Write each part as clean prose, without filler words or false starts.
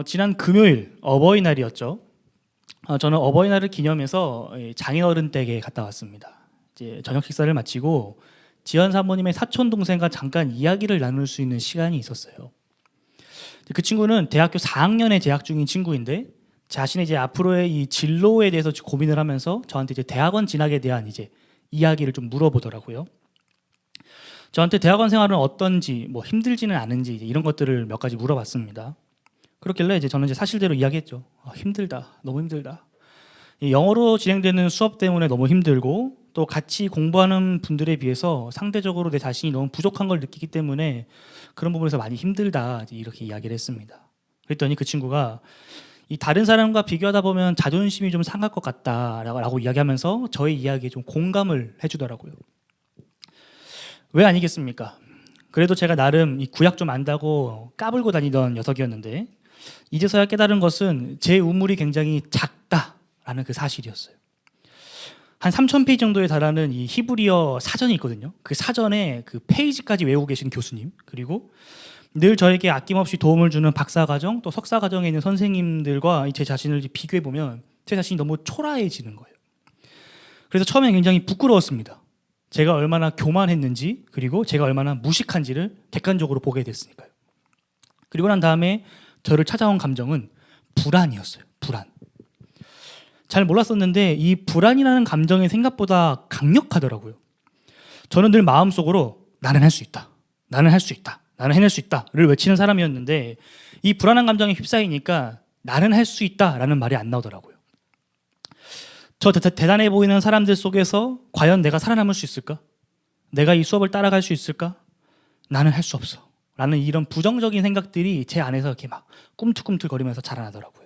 지난 금요일 어버이날이었죠. 저는 어버이날을 기념해서 장인어른 댁에 갔다 왔습니다. 이제 저녁 식사를 마치고 지연 사모님의 사촌 동생과 잠깐 이야기를 나눌 수 있는 시간이 있었어요. 그 친구는 대학교 4학년에 재학 중인 친구인데 자신의 이제 앞으로의 이 진로에 대해서 고민을 하면서 저한테 이제 대학원 진학에 대한 이제 이야기를 좀 물어보더라고요. 저한테 대학원 생활은 어떤지, 뭐 힘들지는 않은지 이런 것들을 몇 가지 물어봤습니다. 그렇길래 저는 사실대로 이야기했죠. 힘들다, 너무 힘들다. 이 영어로 진행되는 수업 때문에 너무 힘들고 또 같이 공부하는 분들에 비해서 상대적으로 내 자신이 너무 부족한 걸 느끼기 때문에 그런 부분에서 많이 힘들다 이렇게 이야기를 했습니다. 그랬더니 그 친구가 이 다른 사람과 비교하다 보면 자존심이 좀 상할 것 같다라고 이야기하면서 저의 이야기에 좀 공감을 해주더라고요. 왜 아니겠습니까? 그래도 제가 나름 이 구약 좀 안다고 까불고 다니던 녀석이었는데 이제서야 깨달은 것은 제 우물이 굉장히 작다라는 그 사실이었어요. 한 3,000페이지 정도에 달하는 이 히브리어 사전이 있거든요. 그 사전에 그 페이지까지 외우고 계신 교수님, 그리고 늘 저에게 아낌없이 도움을 주는 박사과정 또 석사과정에 있는 선생님들과 제 자신을 비교해 보면 제 자신이 너무 초라해지는 거예요. 그래서 처음엔 굉장히 부끄러웠습니다. 제가 얼마나 교만했는지, 그리고 제가 얼마나 무식한지를 객관적으로 보게 됐으니까요. 그리고 난 다음에 저를 찾아온 감정은 불안이었어요. 불안. 잘 몰랐었는데 이 불안이라는 감정이 생각보다 강력하더라고요. 저는 늘 마음속으로 나는 할 수 있다. 나는 할 수 있다. 나는 해낼 수 있다를 외치는 사람이었는데 이 불안한 감정에 휩싸이니까 나는 할 수 있다라는 말이 안 나오더라고요. 저 대단해 보이는 사람들 속에서 과연 내가 살아남을 수 있을까? 내가 이 수업을 따라갈 수 있을까? 나는 할 수 없어. 라는 이런 부정적인 생각들이 제 안에서 이렇게 막 꿈틀꿈틀거리면서 자라나더라고요.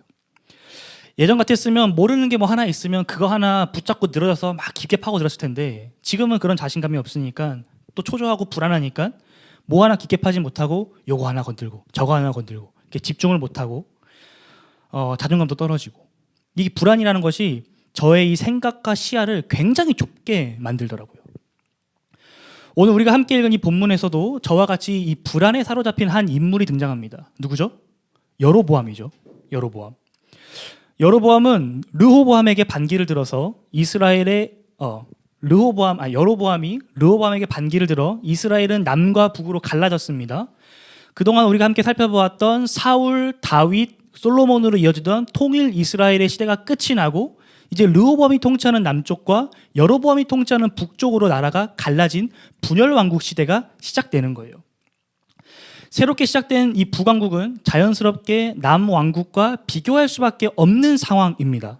예전 같았으면 모르는 게 뭐 하나 있으면 그거 하나 붙잡고 늘어져서 막 깊게 파고들었을 텐데 지금은 그런 자신감이 없으니까 또 초조하고 불안하니까 뭐 하나 깊게 파지 못하고 요거 하나 건들고 저거 하나 건들고 이렇게 집중을 못하고 자존감도 떨어지고 이 불안이라는 것이 저의 이 생각과 시야를 굉장히 좁게 만들더라고요. 오늘 우리가 함께 읽은 이 본문에서도 저와 같이 이 불안에 사로잡힌 한 인물이 등장합니다. 누구죠? 여로보암이죠. 여로보암. 여로보암은 르호보암에게 반기를 들어서 여로보암이 르호보암에게 반기를 들어 이스라엘은 남과 북으로 갈라졌습니다. 그동안 우리가 함께 살펴보았던 사울, 다윗, 솔로몬으로 이어지던 통일 이스라엘의 시대가 끝이 나고 이제 르호보암이 통치하는 남쪽과 여로보암이 통치하는 북쪽으로 나라가 갈라진 분열 왕국 시대가 시작되는 거예요. 새롭게 시작된 이 북왕국은 자연스럽게 남왕국과 비교할 수밖에 없는 상황입니다.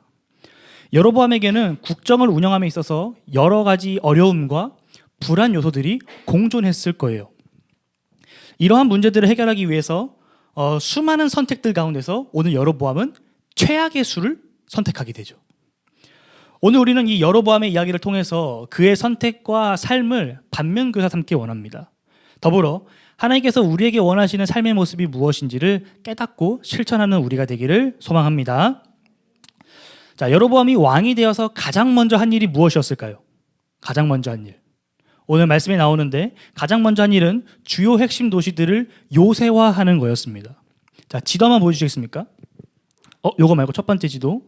여로보암에게는 국정을 운영함에 있어서 여러 가지 어려움과 불안 요소들이 공존했을 거예요. 이러한 문제들을 해결하기 위해서 수많은 선택들 가운데서 오늘 여로보암은 최악의 수를 선택하게 되죠. 오늘 우리는 이 여로보암의 이야기를 통해서 그의 선택과 삶을 반면교사 삼기 원합니다. 더불어 하나님께서 우리에게 원하시는 삶의 모습이 무엇인지를 깨닫고 실천하는 우리가 되기를 소망합니다. 자, 여로보암이 왕이 되어서 가장 먼저 한 일이 무엇이었을까요? 가장 먼저 한 일. 오늘 말씀에 나오는데 가장 먼저 한 일은 주요 핵심 도시들을 요새화하는 거였습니다. 자, 지도 한번 보여주시겠습니까? 요거 말고 첫 번째 지도.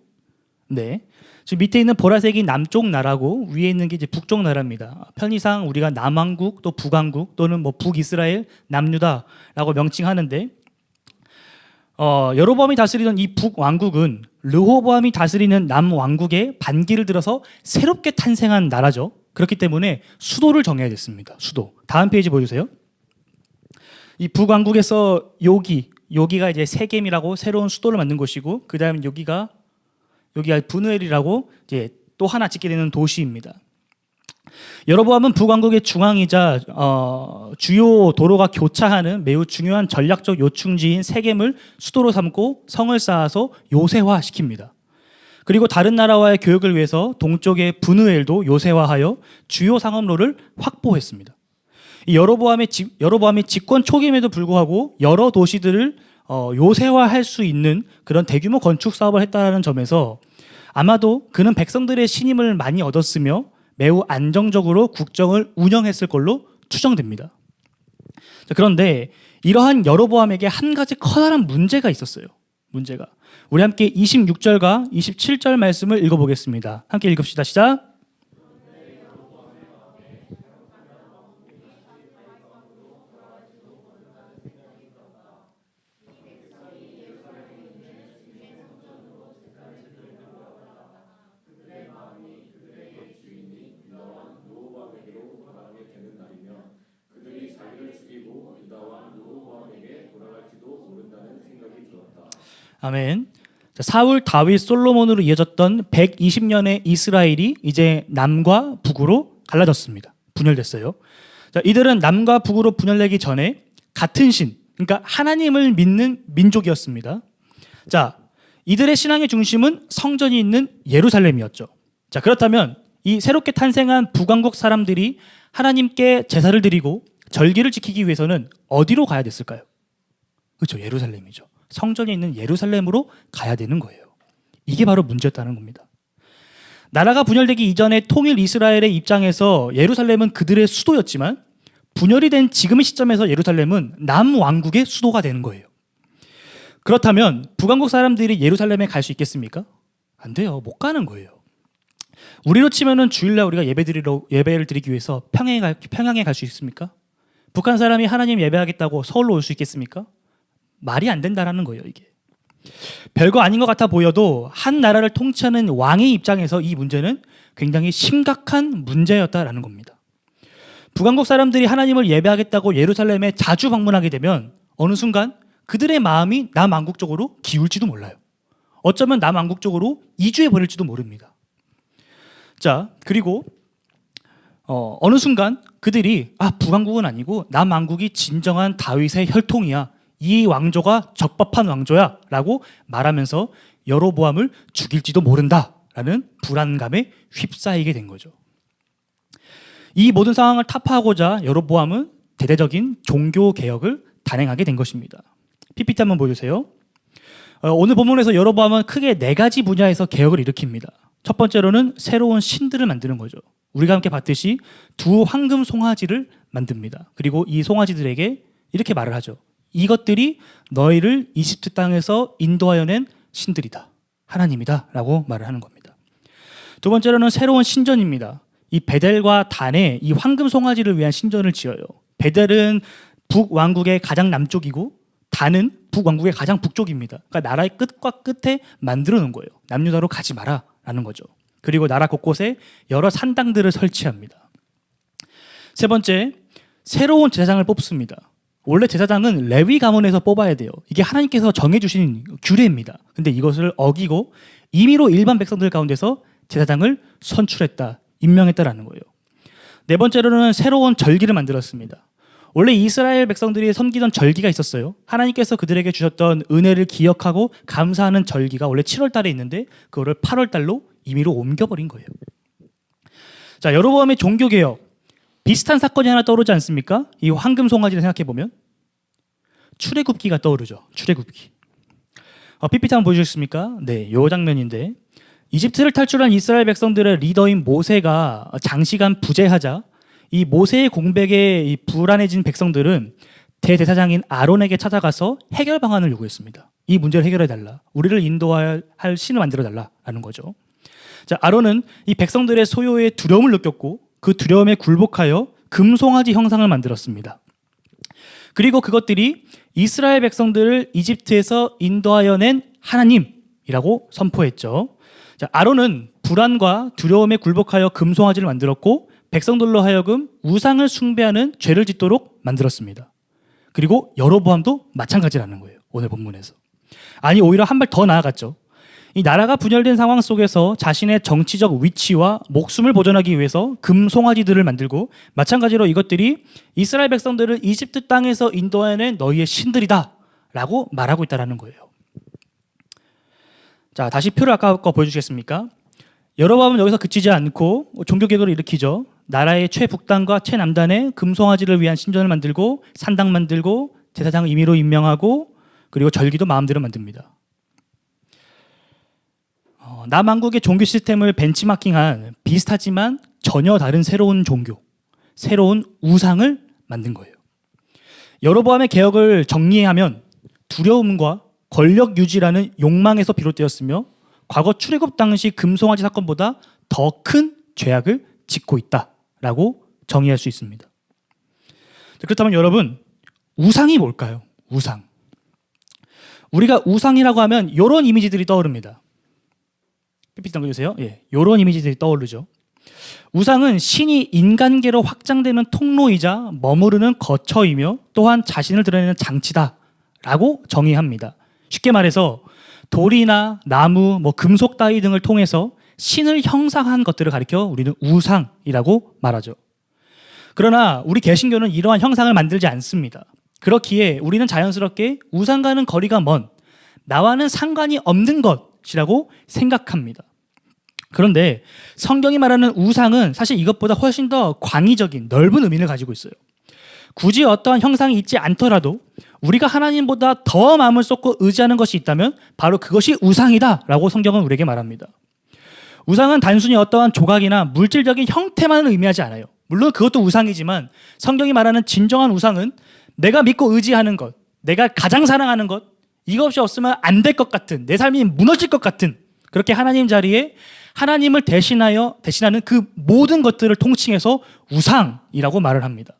네. 지금 밑에 있는 보라색이 남쪽 나라고 위에 있는 게 이제 북쪽 나라입니다. 편의상 우리가 남왕국 또 북왕국 또는 뭐 북이스라엘, 남유다라고 명칭하는데 여로보암이 다스리던 이 북왕국은 르호보암이 다스리는 남왕국의 반기를 들어서 새롭게 탄생한 나라죠. 그렇기 때문에 수도를 정해야 됐습니다. 수도. 다음 페이지 보여주세요. 이 북왕국에서 여기가 이제 세겜이라고 새로운 수도를 만든 곳이고 그 다음 여기가 브누엘이라고 이제 또 하나 짓게 되는 도시입니다. 여로보암은 북왕국의 중앙이자 주요 도로가 교차하는 매우 중요한 전략적 요충지인 세겜을 수도로 삼고 성을 쌓아서 요새화시킵니다. 그리고 다른 나라와의 교역을 위해서 동쪽의 브누엘도 요새화하여 주요 상업로를 확보했습니다. 이 여로보암의 집권 초기임에도 불구하고 여러 도시들을 요새화할 수 있는 그런 대규모 건축 사업을 했다는 점에서 아마도 그는 백성들의 신임을 많이 얻었으며 매우 안정적으로 국정을 운영했을 걸로 추정됩니다. 그런데 이러한 여로보암에게 한 가지 커다란 문제가 있었어요. 문제가. 우리 함께 26절과 27절 말씀을 읽어보겠습니다. 함께 읽읍시다. 시작. 아멘. 자, 사울, 다윗, 솔로몬으로 이어졌던 120년의 이스라엘이 이제 남과 북으로 갈라졌습니다. 분열됐어요. 자, 이들은 남과 북으로 분열되기 전에 같은 신, 그러니까 하나님을 믿는 민족이었습니다. 자, 이들의 신앙의 중심은 성전이 있는 예루살렘이었죠. 자, 그렇다면 이 새롭게 탄생한 북왕국 사람들이 하나님께 제사를 드리고 절기를 지키기 위해서는 어디로 가야 됐을까요? 그렇죠, 예루살렘이죠. 성전이 있는 예루살렘으로 가야 되는 거예요. 이게 바로 문제였다는 겁니다. 나라가 분열되기 이전에 통일 이스라엘의 입장에서 예루살렘은 그들의 수도였지만 분열이 된 지금의 시점에서 예루살렘은 남왕국의 수도가 되는 거예요. 그렇다면 북왕국 사람들이 예루살렘에 갈 수 있겠습니까? 안 돼요. 못 가는 거예요. 우리로 치면은 주일날 우리가 예배를 드리기 위해서 평양에 갈 수 있습니까? 북한 사람이 하나님 예배하겠다고 서울로 올 수 있겠습니까? 말이 안 된다라는 거예요, 이게. 별거 아닌 것 같아 보여도 한 나라를 통치하는 왕의 입장에서 이 문제는 굉장히 심각한 문제였다라는 겁니다. 북왕국 사람들이 하나님을 예배하겠다고 예루살렘에 자주 방문하게 되면 어느 순간 그들의 마음이 남왕국 쪽으로 기울지도 몰라요. 어쩌면 남왕국 쪽으로 이주해 버릴지도 모릅니다. 자, 그리고 어느 순간 그들이 북왕국은 아니고 남왕국이 진정한 다윗의 혈통이야. 이 왕조가 적법한 왕조야 라고 말하면서 여로보암을 죽일지도 모른다라는 불안감에 휩싸이게 된 거죠. 이 모든 상황을 타파하고자 여로보암은 대대적인 종교개혁을 단행하게 된 것입니다. PPT 한번 보여주세요. 오늘 본문에서 여로보암은 크게 4가지 분야에서 개혁을 일으킵니다. 첫 번째로는 새로운 신들을 만드는 거죠. 우리가 함께 봤듯이 2 황금 송아지를 만듭니다. 그리고 이 송아지들에게 이렇게 말을 하죠. 이것들이 너희를 이집트 땅에서 인도하여 낸 신들이다. 하나님이다. 라고 말을 하는 겁니다. 두 번째로는 새로운 신전입니다. 이 베델과 단에 이 황금 송아지를 위한 신전을 지어요. 베델은 북왕국의 가장 남쪽이고 단은 북왕국의 가장 북쪽입니다. 그러니까 나라의 끝과 끝에 만들어 놓은 거예요. 남유다로 가지 마라 라는 거죠. 그리고 나라 곳곳에 여러 산당들을 설치합니다. 세 번째, 새로운 제사장을 뽑습니다. 원래 제사장은 레위 가문에서 뽑아야 돼요. 이게 하나님께서 정해주신 규례입니다. 근데 이것을 어기고 임의로 일반 백성들 가운데서 제사장을 선출했다, 임명했다라는 거예요. 네 번째로는 새로운 절기를 만들었습니다. 원래 이스라엘 백성들이 섬기던 절기가 있었어요. 하나님께서 그들에게 주셨던 은혜를 기억하고 감사하는 절기가 원래 7월 달에 있는데 그거를 8월 달로 임의로 옮겨버린 거예요. 자, 여로보암의 종교개혁. 비슷한 사건이 하나 떠오르지 않습니까? 이 황금 송아지를 생각해보면 출애굽기가 떠오르죠. 출애굽기. PPT 한번 보여주시겠습니까? 네, 이 장면인데 이집트를 탈출한 이스라엘 백성들의 리더인 모세가 장시간 부재하자 이 모세의 공백에 불안해진 백성들은 대제사장인 아론에게 찾아가서 해결 방안을 요구했습니다. 이 문제를 해결해달라. 우리를 인도할 신을 만들어달라라는 거죠. 자, 아론은 이 백성들의 소요에 두려움을 느꼈고 그 두려움에 굴복하여 금송아지 형상을 만들었습니다. 그리고 그것들이 이스라엘 백성들을 이집트에서 인도하여 낸 하나님이라고 선포했죠. 자, 아론은 불안과 두려움에 굴복하여 금송아지를 만들었고 백성들로 하여금 우상을 숭배하는 죄를 짓도록 만들었습니다. 그리고 여로보암도 마찬가지라는 거예요. 오늘 본문에서. 아니, 오히려 한 발 더 나아갔죠. 이 나라가 분열된 상황 속에서 자신의 정치적 위치와 목숨을 보존하기 위해서 금송아지들을 만들고 마찬가지로 이것들이 이스라엘 백성들을 이집트 땅에서 인도해낸 너희의 신들이다 라고 말하고 있다는 거예요. 자, 다시 표를 아까 거 보여주시겠습니까? 여로보암은 여기서 그치지 않고 종교개혁을 일으키죠. 나라의 최북단과 최남단에 금송아지를 위한 신전을 만들고 산당 만들고 제사장을 임의로 임명하고 그리고 절기도 마음대로 만듭니다. 남왕국의 종교 시스템을 벤치마킹한 비슷하지만 전혀 다른 새로운 종교, 새로운 우상을 만든 거예요. 여로보암의 개혁을 정리하면 두려움과 권력 유지라는 욕망에서 비롯되었으며 과거 출애굽 당시 금송아지 사건보다 더 큰 죄악을 짓고 있다라고 정의할 수 있습니다. 그렇다면 여러분, 우상이 뭘까요? 우상. 우리가 우상이라고 하면 이런 이미지들이 떠오릅니다. PPT 넘겨주세요. 예, 이런 이미지들이 떠오르죠. 우상은 신이 인간계로 확장되는 통로이자 머무르는 거처이며 또한 자신을 드러내는 장치다라고 정의합니다. 쉽게 말해서 돌이나 나무, 금속 따위 등을 통해서 신을 형상한 것들을 가리켜 우리는 우상이라고 말하죠. 그러나 우리 개신교는 이러한 형상을 만들지 않습니다. 그렇기에 우리는 자연스럽게 우상과는 거리가 먼, 나와는 상관이 없는 것이라고 생각합니다. 그런데 성경이 말하는 우상은 사실 이것보다 훨씬 더 광의적인 넓은 의미를 가지고 있어요. 굳이 어떠한 형상이 있지 않더라도 우리가 하나님보다 더 마음을 쏟고 의지하는 것이 있다면 바로 그것이 우상이다라고 성경은 우리에게 말합니다. 우상은 단순히 어떠한 조각이나 물질적인 형태만 의미하지 않아요. 물론 그것도 우상이지만 성경이 말하는 진정한 우상은 내가 믿고 의지하는 것, 내가 가장 사랑하는 것, 이것이 없으면 안 될 것 같은, 내 삶이 무너질 것 같은, 그렇게 하나님 자리에 하나님을 대신하는 그 모든 것들을 통칭해서 우상이라고 말을 합니다.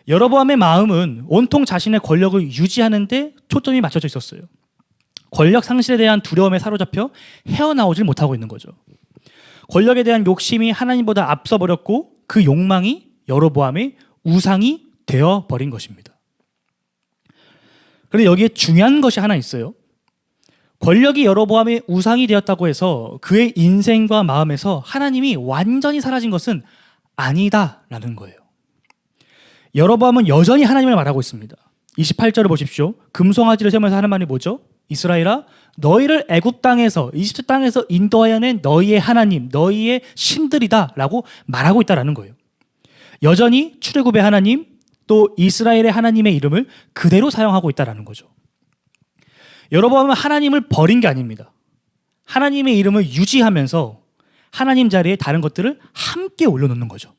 여로보암의 마음은 온통 자신의 권력을 유지하는 데 초점이 맞춰져 있었어요. 권력 상실에 대한 두려움에 사로잡혀 헤어나오질 못하고 있는 거죠. 권력에 대한 욕심이 하나님보다 앞서 버렸고 그 욕망이 여로보암의 우상이 되어버린 것입니다. 그런데 여기에 중요한 것이 하나 있어요. 권력이 여로보암의 우상이 되었다고 해서 그의 인생과 마음에서 하나님이 완전히 사라진 것은 아니다라는 거예요. 여로보암은 여전히 하나님을 말하고 있습니다. 28절을 보십시오. 금송아지를 세우면서 하는 말이 뭐죠? 이스라엘아, 너희를 애굽 땅에서, 이집트 땅에서 인도하여 낸 너희의 하나님, 너희의 신들이다 라고 말하고 있다는 거예요. 여전히 출애굽의 하나님, 또 이스라엘의 하나님의 이름을 그대로 사용하고 있다는 거죠. 여로보암은 하나님을 버린 게 아닙니다. 하나님의 이름을 유지하면서 하나님 자리에 다른 것들을 함께 올려놓는 거죠.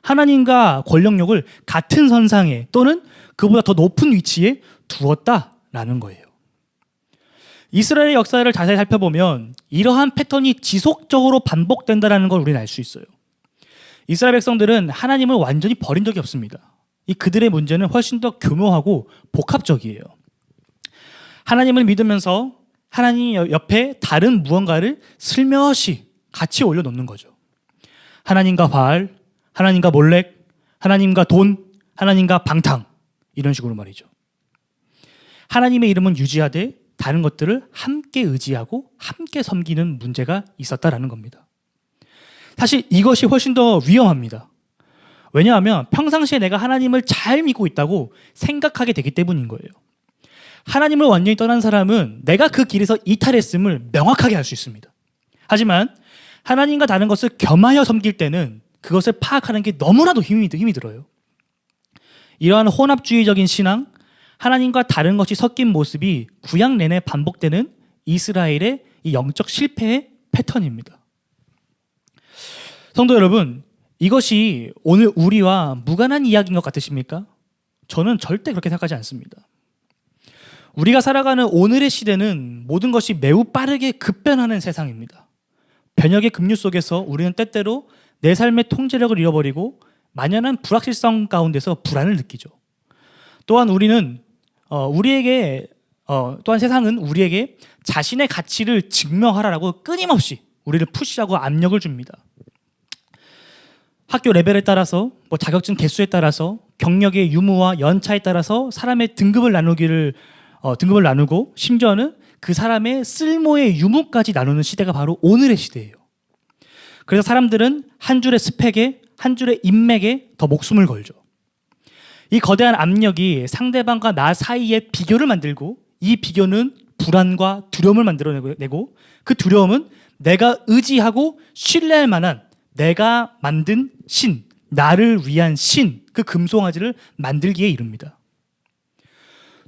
하나님과 권력력을 같은 선상에 또는 그보다 더 높은 위치에 두었다라는 거예요. 이스라엘의 역사를 자세히 살펴보면 이러한 패턴이 지속적으로 반복된다는 걸 우리는 알 수 있어요. 이스라엘 백성들은 하나님을 완전히 버린 적이 없습니다. 이 그들의 문제는 훨씬 더 교묘하고 복합적이에요. 하나님을 믿으면서 하나님 옆에 다른 무언가를 슬며시 같이 올려놓는 거죠. 하나님과 바알, 하나님과 몰렉, 하나님과 돈, 하나님과 방탕, 이런 식으로 말이죠. 하나님의 이름은 유지하되 다른 것들을 함께 의지하고 함께 섬기는 문제가 있었다라는 겁니다. 사실 이것이 훨씬 더 위험합니다. 왜냐하면 평상시에 내가 하나님을 잘 믿고 있다고 생각하게 되기 때문인 거예요. 하나님을 완전히 떠난 사람은 내가 그 길에서 이탈했음을 명확하게 알 수 있습니다. 하지만 하나님과 다른 것을 겸하여 섬길 때는 그것을 파악하는 게 너무나도 힘이 들어요. 이러한 혼합주의적인 신앙, 하나님과 다른 것이 섞인 모습이 구약 내내 반복되는 이스라엘의 이 영적 실패의 패턴입니다. 성도 여러분, 이것이 오늘 우리와 무관한 이야기인 것 같으십니까? 저는 절대 그렇게 생각하지 않습니다. 우리가 살아가는 오늘의 시대는 모든 것이 매우 빠르게 급변하는 세상입니다. 변혁의 급류 속에서 우리는 때때로 내 삶의 통제력을 잃어버리고 만연한 불확실성 가운데서 불안을 느끼죠. 또한 또한 세상은 우리에게 자신의 가치를 증명하라고 끊임없이 우리를 푸시하고 압력을 줍니다. 학교 레벨에 따라서, 자격증 개수에 따라서, 경력의 유무와 연차에 따라서 사람의 등급을 나누고 심지어는 그 사람의 쓸모의 유무까지 나누는 시대가 바로 오늘의 시대예요. 그래서 사람들은 한 줄의 스펙에, 한 줄의 인맥에 더 목숨을 걸죠. 이 거대한 압력이 상대방과 나 사이에 비교를 만들고 이 비교는 불안과 두려움을 만들어내고 그 두려움은 내가 의지하고 신뢰할 만한 내가 만든 신, 나를 위한 신, 그 금송아지를 만들기에 이릅니다.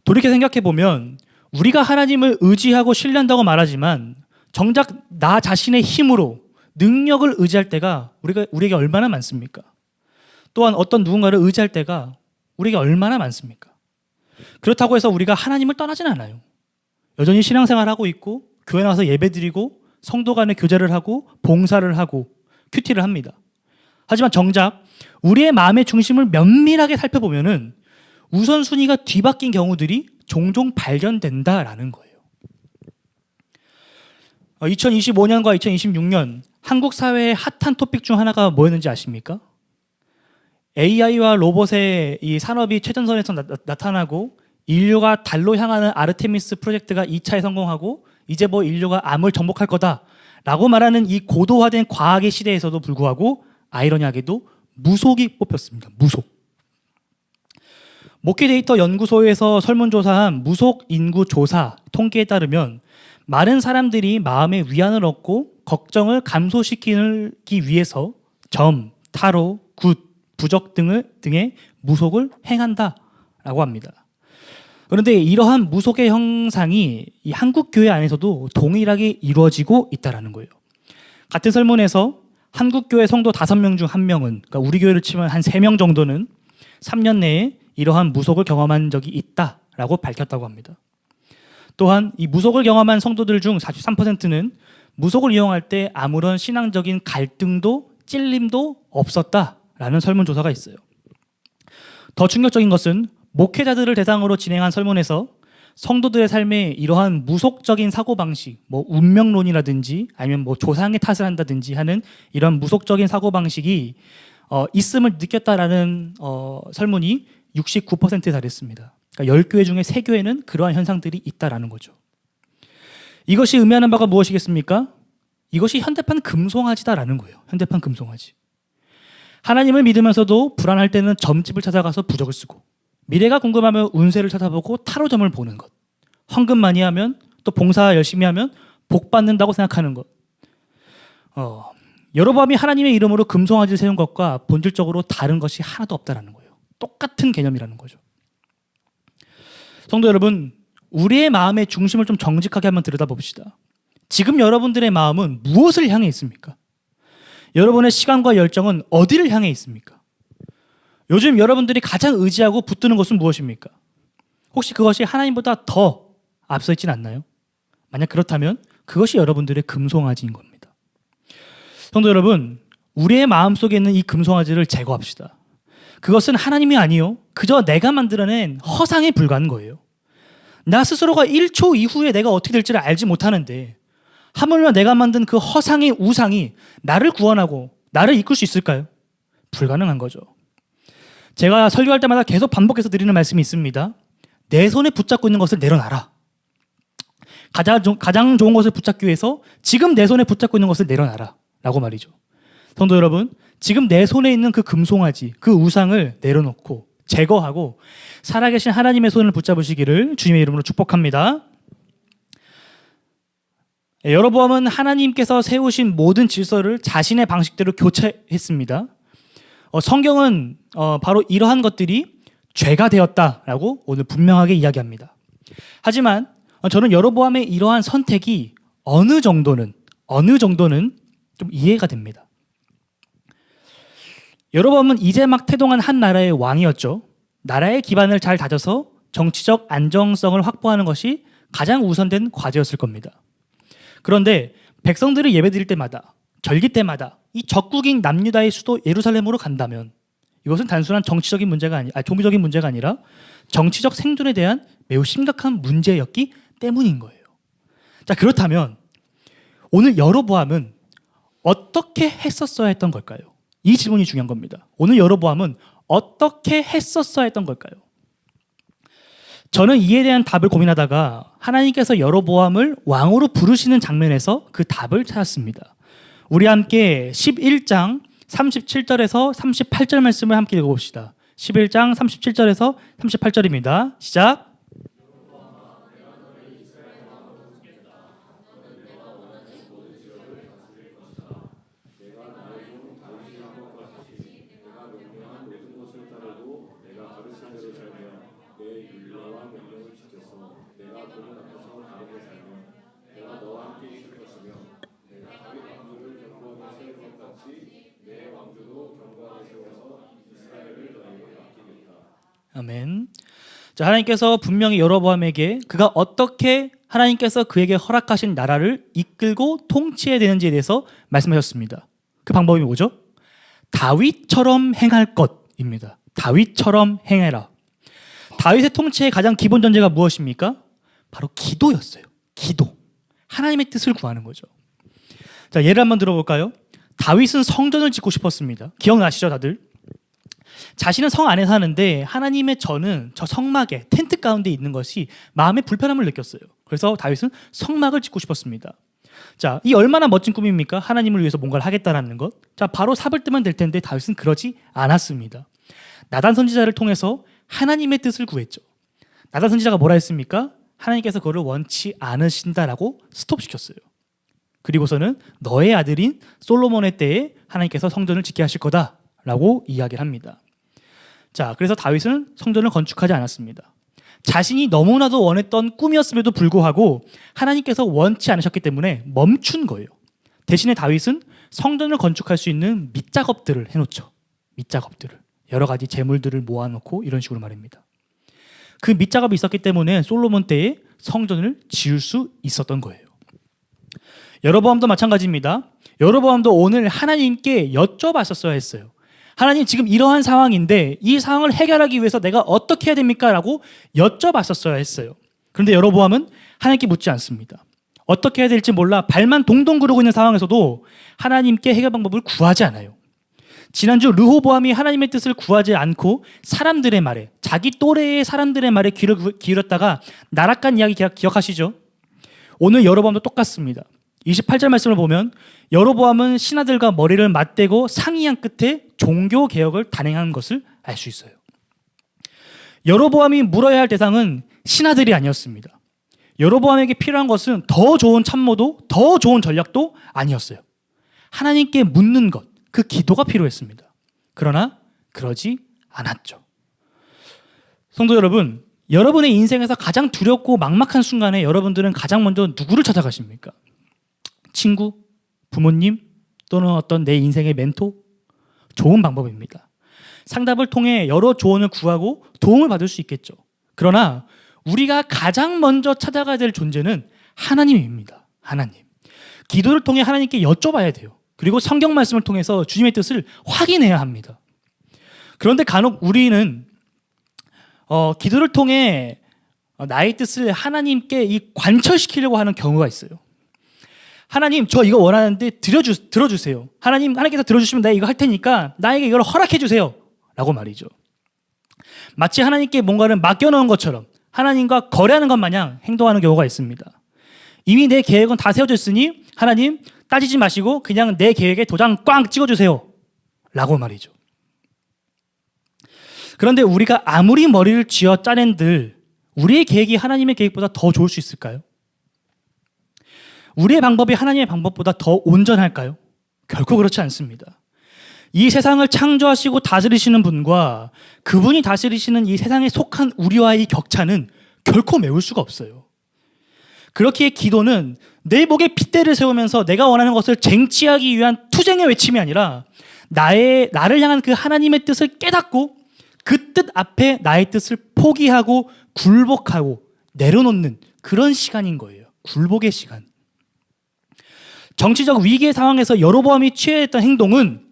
돌이켜 생각해보면 우리가 하나님을 의지하고 신뢰한다고 말하지만 정작 나 자신의 힘으로 능력을 의지할 때가 우리에게 얼마나 많습니까? 또한 어떤 누군가를 의지할 때가 우리에게 얼마나 많습니까? 그렇다고 해서 우리가 하나님을 떠나진 않아요. 여전히 신앙생활을 하고 있고 교회 나와서 예배드리고 성도 간에 교제를 하고 봉사를 하고 큐티를 합니다. 하지만 정작 우리의 마음의 중심을 면밀하게 살펴보면은 우선순위가 뒤바뀐 경우들이 종종 발견된다라는 거예요. 2025년과 2026년 한국 사회의 핫한 토픽 중 하나가 뭐였는지 아십니까? AI와 로봇의 이 산업이 최전선에서 나타나고 인류가 달로 향하는 아르테미스 프로젝트가 2차에 성공하고 이제 뭐 인류가 암을 정복할 거다라고 말하는 이 고도화된 과학의 시대에서도 불구하고 아이러니하게도 무속이 뽑혔습니다. 무속. 목회데이터 연구소에서 설문조사한 무속 인구 조사 통계에 따르면 많은 사람들이 마음의 위안을 얻고 걱정을 감소시키기 위해서 점, 타로, 굿, 부적 등의 무속을 행한다라고 합니다. 그런데 이러한 무속의 형상이 이 한국 교회 안에서도 동일하게 이루어지고 있다는 거예요. 같은 설문에서 한국 교회 성도 5명 중 1명은, 그러니까 우리 교회를 치면 한 3명 정도는 3년 내에 이러한 무속을 경험한 적이 있다라고 밝혔다고 합니다. 또한 이 무속을 경험한 성도들 중 43%는 무속을 이용할 때 아무런 신앙적인 갈등도 찔림도 없었다라는 설문조사가 있어요. 더 충격적인 것은 목회자들을 대상으로 진행한 설문에서 성도들의 삶에 이러한 무속적인 사고방식, 뭐 운명론이라든지 아니면 뭐 조상의 탓을 한다든지 하는 이런 무속적인 사고방식이 있음을 느꼈다라는 설문이 69%에 달했습니다. 그러니까 10교회 중에 3교회는 그러한 현상들이 있다라는 거죠. 이것이 의미하는 바가 무엇이겠습니까? 이것이 현대판 금송아지다라는 거예요. 현대판 금송아지. 하나님을 믿으면서도 불안할 때는 점집을 찾아가서 부적을 쓰고, 미래가 궁금하면 운세를 찾아보고 타로점을 보는 것, 헌금 많이 하면 또 봉사 열심히 하면 복 받는다고 생각하는 것. 여로보암이 하나님의 이름으로 금송아지를 세운 것과 본질적으로 다른 것이 하나도 없다라는 거예요. 똑같은 개념이라는 거죠. 성도 여러분, 우리의 마음의 중심을 좀 정직하게 한번 들여다봅시다. 지금 여러분들의 마음은 무엇을 향해 있습니까? 여러분의 시간과 열정은 어디를 향해 있습니까? 요즘 여러분들이 가장 의지하고 붙드는 것은 무엇입니까? 혹시 그것이 하나님보다 더 앞서 있진 않나요? 만약 그렇다면 그것이 여러분들의 금송아지인 겁니다. 성도 여러분, 우리의 마음속에 있는 이 금송아지를 제거합시다. 그것은 하나님이 아니요, 그저 내가 만들어낸 허상에 불과한 거예요. 나 스스로가 1초 이후에 내가 어떻게 될지를 알지 못하는데 하물며 내가 만든 그 허상의 우상이 나를 구원하고 나를 이끌 수 있을까요? 불가능한 거죠. 제가 설교할 때마다 계속 반복해서 드리는 말씀이 있습니다. 내 손에 붙잡고 있는 것을 내려놔라. 가장 좋은 것을 붙잡기 위해서 지금 내 손에 붙잡고 있는 것을 내려놔라 라고 말이죠. 성도 여러분, 지금 내 손에 있는 그 금송아지, 그 우상을 내려놓고 제거하고 살아계신 하나님의 손을 붙잡으시기를 주님의 이름으로 축복합니다. 여로보암은 하나님께서 세우신 모든 질서를 자신의 방식대로 교체했습니다. 성경은 바로 이러한 것들이 죄가 되었다라고 오늘 분명하게 이야기합니다. 하지만 저는 여로보암의 이러한 선택이 어느 정도는 좀 이해가 됩니다. 여로보암은 이제 막 태동한 한 나라의 왕이었죠. 나라의 기반을 잘 다져서 정치적 안정성을 확보하는 것이 가장 우선된 과제였을 겁니다. 그런데 백성들이 예배드릴 때마다, 절기 때마다 이 적국인 남유다의 수도 예루살렘으로 간다면 이것은 단순한 종교적인 문제가 아니라 정치적 생존에 대한 매우 심각한 문제였기 때문인 거예요. 자, 그렇다면 오늘 여로보암은 어떻게 했었어야 했던 걸까요? 이 질문이 중요한 겁니다. 오늘 여로보암은 어떻게 했었어야 했던 걸까요? 저는 이에 대한 답을 고민하다가 하나님께서 여로보암을 왕으로 부르시는 장면에서 그 답을 찾았습니다. 우리 함께 11장 37절에서 38절 말씀을 함께 읽어봅시다. 11장 37절에서 38절입니다. 시작. 아멘. 자, 하나님께서 분명히 여로보암에게 그가 어떻게 하나님께서 그에게 허락하신 나라를 이끌고 통치해야 되는지에 대해서 말씀하셨습니다. 그 방법이 뭐죠? 다윗처럼 행할 것입니다. 다윗처럼 행해라. 다윗의 통치의 가장 기본 전제가 무엇입니까? 바로 기도였어요. 기도. 하나님의 뜻을 구하는 거죠. 자, 예를 한번 들어볼까요? 다윗은 성전을 짓고 싶었습니다. 기억나시죠, 다들? 자신은 성 안에 사는데 하나님의 전은 저 성막에 텐트 가운데 있는 것이 마음의 불편함을 느꼈어요. 그래서 다윗은 성막을 짓고 싶었습니다. 자, 이 얼마나 멋진 꿈입니까? 하나님을 위해서 뭔가를 하겠다라는 것. 자, 바로 삽을 뜨면 될 텐데 다윗은 그러지 않았습니다. 나단 선지자를 통해서 하나님의 뜻을 구했죠. 나단 선지자가 뭐라 했습니까? 하나님께서 그거를 원치 않으신다라고 스톱시켰어요. 그리고서는 너의 아들인 솔로몬의 때에 하나님께서 성전을 짓게 하실 거다라고 이야기를 합니다. 자, 그래서 다윗은 성전을 건축하지 않았습니다. 자신이 너무나도 원했던 꿈이었음에도 불구하고 하나님께서 원치 않으셨기 때문에 멈춘 거예요. 대신에 다윗은 성전을 건축할 수 있는 밑작업들을 해놓죠. 밑작업들을. 여러 가지 재물들을 모아놓고 이런 식으로 말입니다. 그 밑작업이 있었기 때문에 솔로몬 때에 성전을 지을 수 있었던 거예요. 여로보암도 마찬가지입니다. 여로보암도 오늘 하나님께 여쭤봤었어야 했어요. 하나님, 지금 이러한 상황인데 이 상황을 해결하기 위해서 내가 어떻게 해야 됩니까? 라고 여쭤봤었어야 했어요. 그런데 여로보암은 하나님께 묻지 않습니다. 어떻게 해야 될지 몰라 발만 동동 구르고 있는 상황에서도 하나님께 해결 방법을 구하지 않아요. 지난주 르호보암이 하나님의 뜻을 구하지 않고 사람들의 말에, 자기 또래의 사람들의 말에 귀를 기울였다가 나락간 이야기 기억하시죠? 오늘 여로보암도 똑같습니다. 28절 말씀을 보면 여로보암은 신하들과 머리를 맞대고 상의한 끝에 종교 개혁을 단행한 것을 알 수 있어요. 여로보암이 물어야 할 대상은 신하들이 아니었습니다. 여로보암에게 필요한 것은 더 좋은 참모도 더 좋은 전략도 아니었어요. 하나님께 묻는 것, 그 기도가 필요했습니다. 그러나 그러지 않았죠. 성도 여러분, 여러분의 인생에서 가장 두렵고 막막한 순간에 여러분들은 가장 먼저 누구를 찾아가십니까? 친구, 부모님, 또는 어떤 내 인생의 멘토? 좋은 방법입니다. 상담을 통해 여러 조언을 구하고 도움을 받을 수 있겠죠. 그러나 우리가 가장 먼저 찾아가야 될 존재는 하나님입니다. 하나님. 기도를 통해 하나님께 여쭤봐야 돼요. 그리고 성경 말씀을 통해서 주님의 뜻을 확인해야 합니다. 그런데 간혹 우리는 기도를 통해 나의 뜻을 하나님께 이 관철시키려고 하는 경우가 있어요. 하나님, 저 이거 원하는데 들어주세요. 하나님께서 들어주시면 내가 이거 할 테니까 나에게 이걸 허락해 주세요. 라고 말이죠. 마치 하나님께 뭔가를 맡겨놓은 것처럼 하나님과 거래하는 것 마냥 행동하는 경우가 있습니다. 이미 내 계획은 다 세워져 있으니 하나님 따지지 마시고 그냥 내 계획에 도장 꽝 찍어주세요. 라고 말이죠. 그런데 우리가 아무리 머리를 쥐어 짜낸들 우리의 계획이 하나님의 계획보다 더 좋을 수 있을까요? 우리의 방법이 하나님의 방법보다 더 온전할까요? 결코 그렇지 않습니다. 이 세상을 창조하시고 다스리시는 분과 그분이 다스리시는 이 세상에 속한 우리와의 격차는 결코 메울 수가 없어요. 그렇기에 기도는 내 목에 핏대를 세우면서 내가 원하는 것을 쟁취하기 위한 투쟁의 외침이 아니라 나를 향한 그 하나님의 뜻을 깨닫고 그 뜻 앞에 나의 뜻을 포기하고 굴복하고 내려놓는 그런 시간인 거예요. 굴복의 시간. 정치적 위기의 상황에서 여로보암이 취해야 했던 행동은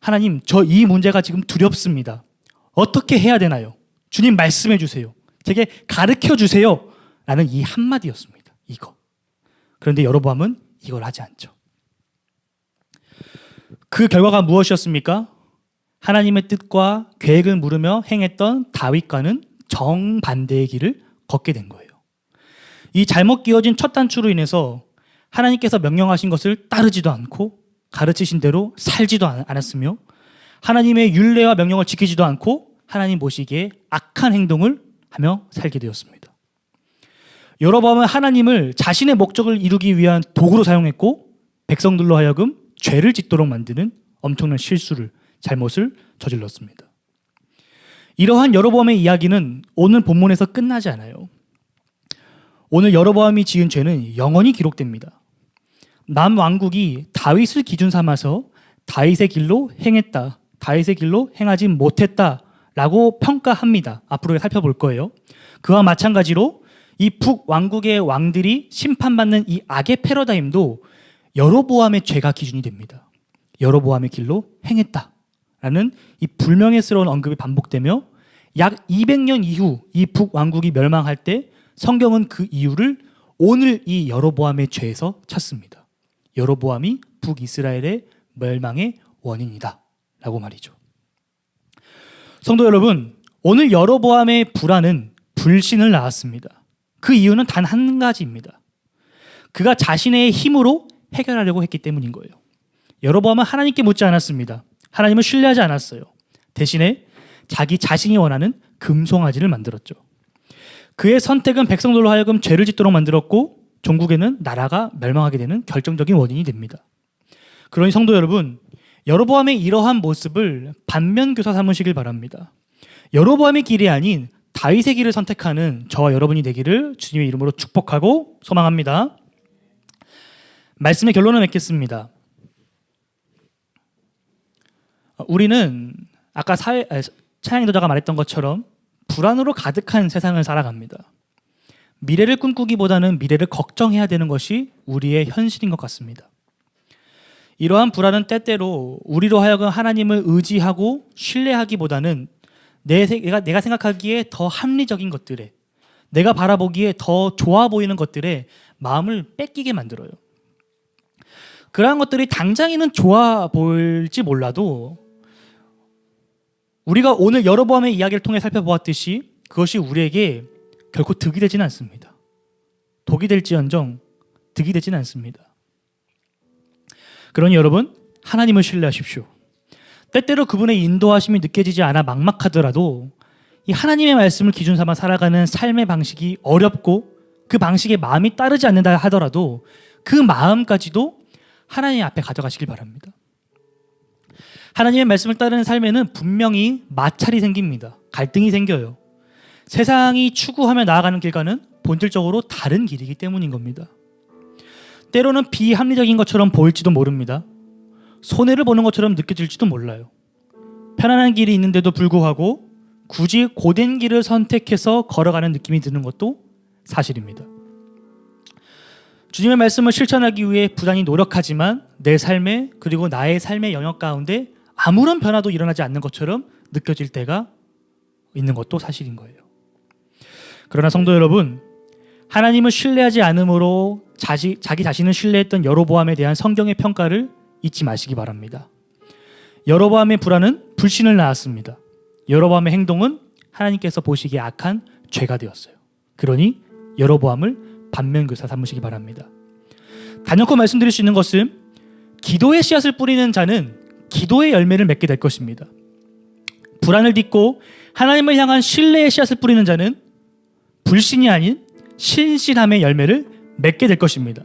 하나님, 저 이 문제가 지금 두렵습니다. 어떻게 해야 되나요? 주님 말씀해 주세요. 제게 가르쳐 주세요. 라는 이 한마디였습니다. 이거. 그런데 여로보암은 이걸 하지 않죠. 그 결과가 무엇이었습니까? 하나님의 뜻과 계획을 물으며 행했던 다윗과는 정반대의 길을 걷게 된 거예요. 이 잘못 끼워진 첫 단추로 인해서 하나님께서 명령하신 것을 따르지도 않고 가르치신 대로 살지도 않았으며 하나님의 율례와 명령을 지키지도 않고 하나님 보시기에 악한 행동을 하며 살게 되었습니다. 여로보암은 하나님을 자신의 목적을 이루기 위한 도구로 사용했고 백성들로 하여금 죄를 짓도록 만드는 엄청난 잘못을 저질렀습니다. 이러한 여로보암의 이야기는 오늘 본문에서 끝나지 않아요. 오늘 여로보암이 지은 죄는 영원히 기록됩니다. 남왕국이 다윗을 기준 삼아서 다윗의 길로 행했다, 다윗의 길로 행하지 못했다라고 평가합니다. 앞으로 살펴볼 거예요. 그와 마찬가지로 이 북왕국의 왕들이 심판받는 이 악의 패러다임도 여로보암의 죄가 기준이 됩니다. 여로보암의 길로 행했다라는 이 불명예스러운 언급이 반복되며 약 200년 이후 이 북왕국이 멸망할 때 성경은 그 이유를 오늘 이 여로보암의 죄에서 찾습니다. 여로보암이 북이스라엘의 멸망의 원인이다 라고 말이죠. 성도 여러분, 오늘 여로보암의 불안은 불신을 낳았습니다. 그 이유는 단 한 가지입니다. 그가 자신의 힘으로 해결하려고 했기 때문인 거예요. 여로보암은 하나님께 묻지 않았습니다. 하나님을 신뢰하지 않았어요. 대신에 자기 자신이 원하는 금송아지를 만들었죠. 그의 선택은 백성들로 하여금 죄를 짓도록 만들었고 종국에는 나라가 멸망하게 되는 결정적인 원인이 됩니다. 그러니 성도 여러분, 여로보암의 이러한 모습을 반면교사 삼으시길 바랍니다. 여로보암의 길이 아닌 다윗의 길을 선택하는 저와 여러분이 되기를 주님의 이름으로 축복하고 소망합니다. 말씀의 결론을 맺겠습니다. 우리는 아까 차양도자가 말했던 것처럼 불안으로 가득한 세상을 살아갑니다. 미래를 꿈꾸기보다는 미래를 걱정해야 되는 것이 우리의 현실인 것 같습니다. 이러한 불안은 때때로 우리로 하여금 하나님을 의지하고 신뢰하기보다는 내가 생각하기에 더 합리적인 것들에, 내가 바라보기에 더 좋아 보이는 것들에 마음을 뺏기게 만들어요. 그러한 것들이 당장에는 좋아 보일지 몰라도 우리가 오늘 여로보암의 이야기를 통해 살펴보았듯이 그것이 우리에게 결코 득이 되지는 않습니다. 독이 될지언정 득이 되지는 않습니다. 그러니 여러분, 하나님을 신뢰하십시오. 때때로 그분의 인도하심이 느껴지지 않아 막막하더라도 이 하나님의 말씀을 기준 삼아 살아가는 삶의 방식이 어렵고 그 방식에 마음이 따르지 않는다 하더라도 그 마음까지도 하나님 앞에 가져가시길 바랍니다. 하나님의 말씀을 따르는 삶에는 분명히 마찰이 생깁니다. 갈등이 생겨요. 세상이 추구하며 나아가는 길과는 본질적으로 다른 길이기 때문인 겁니다. 때로는 비합리적인 것처럼 보일지도 모릅니다. 손해를 보는 것처럼 느껴질지도 몰라요. 편안한 길이 있는데도 불구하고 굳이 고된 길을 선택해서 걸어가는 느낌이 드는 것도 사실입니다. 주님의 말씀을 실천하기 위해 부단히 노력하지만 내 삶에, 그리고 나의 삶의 영역 가운데 아무런 변화도 일어나지 않는 것처럼 느껴질 때가 있는 것도 사실인 거예요. 그러나 성도 여러분, 하나님을 신뢰하지 않음으로 자기 자신을 신뢰했던 여로보암에 대한 성경의 평가를 잊지 마시기 바랍니다. 여로보암의 불안은 불신을 낳았습니다. 여로보암의 행동은 하나님께서 보시기에 악한 죄가 되었어요. 그러니 여로보암을 반면교사 삼으시기 바랍니다. 단연코 말씀드릴 수 있는 것은 기도의 씨앗을 뿌리는 자는 기도의 열매를 맺게 될 것입니다. 불안을 딛고 하나님을 향한 신뢰의 씨앗을 뿌리는 자는 불신이 아닌 신실함의 열매를 맺게 될 것입니다.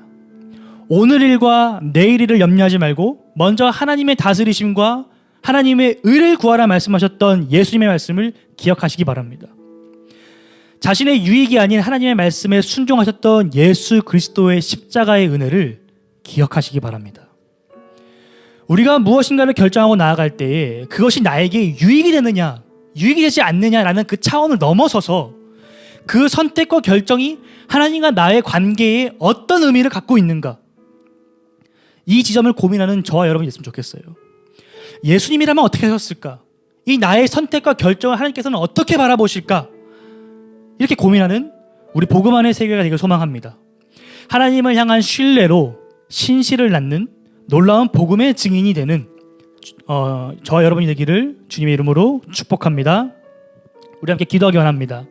오늘 일과 내일 일을 염려하지 말고 먼저 하나님의 다스리심과 하나님의 의를 구하라 말씀하셨던 예수님의 말씀을 기억하시기 바랍니다. 자신의 유익이 아닌 하나님의 말씀에 순종하셨던 예수 그리스도의 십자가의 은혜를 기억하시기 바랍니다. 우리가 무엇인가를 결정하고 나아갈 때에 그것이 나에게 유익이 되느냐, 유익이 되지 않느냐라는 그 차원을 넘어서서 그 선택과 결정이 하나님과 나의 관계에 어떤 의미를 갖고 있는가, 이 지점을 고민하는 저와 여러분이 됐으면 좋겠어요. 예수님이라면 어떻게 하셨을까? 이 나의 선택과 결정을 하나님께서는 어떻게 바라보실까? 이렇게 고민하는 우리 복음 안의 세계가 되길 소망합니다. 하나님을 향한 신뢰로 신실을 낳는 놀라운 복음의 증인이 되는 저와 여러분이 되기를 주님의 이름으로 축복합니다. 우리 함께 기도하기 원합니다.